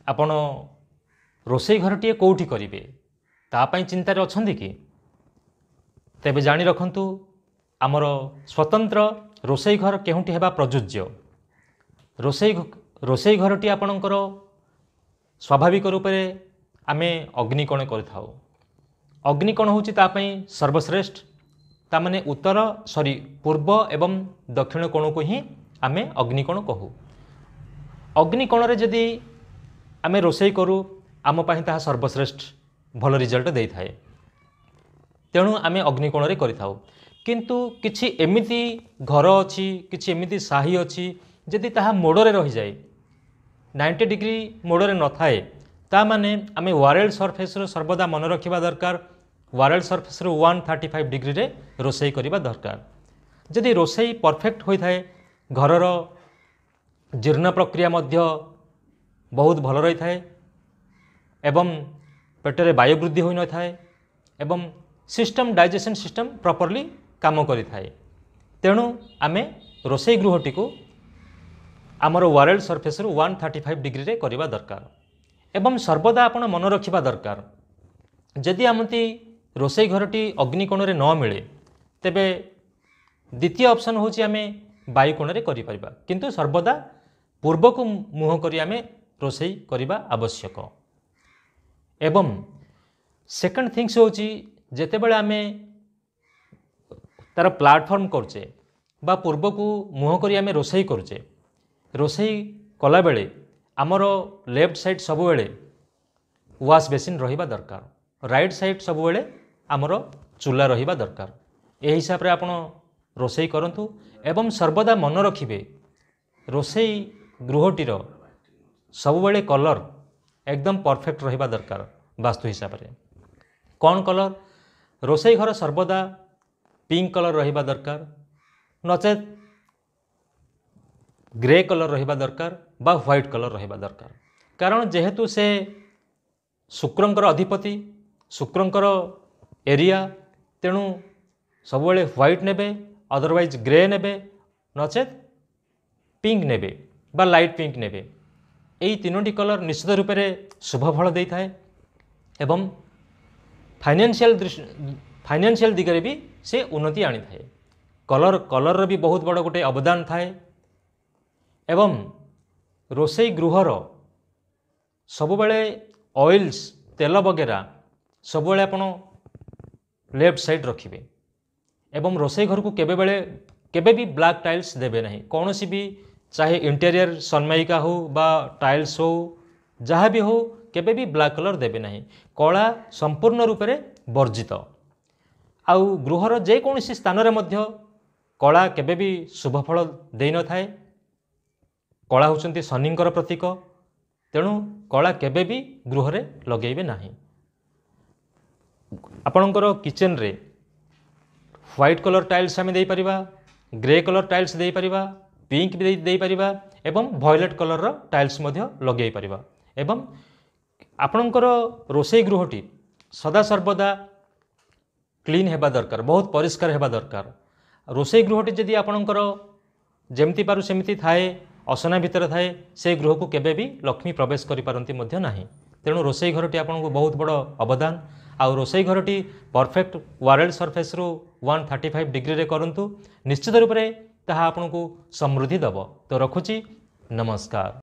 आपण रोसई घरटीए कौटी करेंगे तापाई चिंतार अच्छा कि तेबे जानी रखु आमर स्वतंत्र रोसई घर केउठी हेबा प्रযোज्य रोसई घरटी आपणकर स्वाभाविक रूप से आमे अग्निकोण कर अग्निकोण हूँ सर्वश्रेष्ठ तामाने उत्तर सॉरी पूर्व एवं दक्षिण कोण को ही आमे अग्निकोण कहू। अग्निकोण रे जदि आमे रोसई करू आम पाई ताहा सर्वश्रेष्ठ भल रिजल्ट दे थाए तेणु आमे अग्निकोण रे करिथाउ। किंतु किछि एमिति घर अछि किछि एमिति साही अछि जदि ताहा मोड़रे रही जाए 90 डिग्री मोड़रे न थाए ता माने आमे वारेल सरफेस रो सर्वदा मन रखिबा दरकार। वारेल सरफेस रो 135 डिग्री रे रोसई करिबा दरकार। जदि रोसई परफेक्ट होई थाए घरर जीर्ण प्रक्रिया मध्य बहुत भल रही थाए एवं पेटरे वायु वृद्धि होई न थाए एवं सिस्टम डाइजेशन सिस्टम प्रॉपर्ली काम करि थाए। तेणु आमे रोसई गृहटी को आमर वारेल सरफेस रो 135 डिग्री रे करिबा दरकार। एवं सर्वदा आपण मन रखिबा दरकार जदि आमती रोसई घरटी अग्निकोण रे न मिले तेबे द्वितीय ऑप्शन होची आमे वायुकोण रे करि परिबा किंतु सर्वदा पूर्व को मुह करी आमे रोसई करिबा आवश्यक। एवं सेकंड थिंग्स होची जेते बेले आमे तार प्लेटफॉर्म करचे बा पूर्व को मुह करी आमे रोसई करचे रोसई कला बेले आमर लेफ्ट साइड सब बेले वाश बेसिन रहिबा दरकार राइट साइड सब बेले आमर चूल्हा रहिबा दरकार। ए हिसाब रे आपण रोसई करंतु एवं सर्वदा मन रखिबे रोसई गृहटीर सब बेले कलर एकदम परफेक्ट रहिबा दरकार। वास्तु हिसाब रे कौन कलर रोसई घर सर्वदा पिंक कलर रहिबा दरकार नचेत ग्रे कलर रहिबा दरकार बा व्हाइट कलर रहिबा दरकार। कारण जेहेतु से शुक्रंकर अधिपति शुक्रंकर एरिया तेणु सब बेले व्हाइट नेबे अदरवाइज ग्रे नेबे नचेत पिंक नेबे बा लाइट पिंक नेबे। एई तीनोटी कलर निश्चित रूप से शुभ फल दे थाए एवं फाइनेंशियल दिगरे भी से उन्नति आनी थाए। कलर भी बहुत बड़ गोटे अवदान थाए एवं रोसई गृहर सब बेले ऑयल्स तेल वगैरह सब बेले आपण लेफ्ट साइड रखिबे एवं रोसई घर को केबे भी ब्लैक टाइल्स देबे नहीं कौन सी भी चाहे इंटीरियर सनमाइका हो बा टाइल्स हो जहाँ भी हो केबे भी ब्लैक कलर देबे नहीं कला संपूर्ण रूप से वर्जित। आउ गृहर जेकोसी स्थान रे मध्य कला केबे भी शुभ फल दे न थाए। कला होचंती शनिंकर प्रतीक तेणु कला केबे भी गृह रे लगेबे नहीं। आपणकर किचन रे व्हाइट कलर टाइल्स आमे दे परिबा ग्रे कलर टाइल्स दे परिबा पिंक भी दे परिबा एवं वॉयलेट कलर रो टाइल्स मध्य लगे परिबा। एवं आपणकर रोसई गृहटी सदा सर्वदा क्लीन हेबा दरकार बहुत परिष्कार हेबा दरकार। रोसई गृहटी जदि आपणकर जेमती पारु सेमती थाए असना भितर थाए से गृह को केबे भी लक्ष्मी प्रवेश करि पारंती मध्य नाही। तेणु रोसई घरटी आपको बहुत बड़ अवदान आउ रोसई घरटी परफेक्ट वारेल सरफेस रो 135 डिग्री रे करंतु निश्चित रूप से ताहा आपको समृद्धि दब। तो रखुची नमस्कार।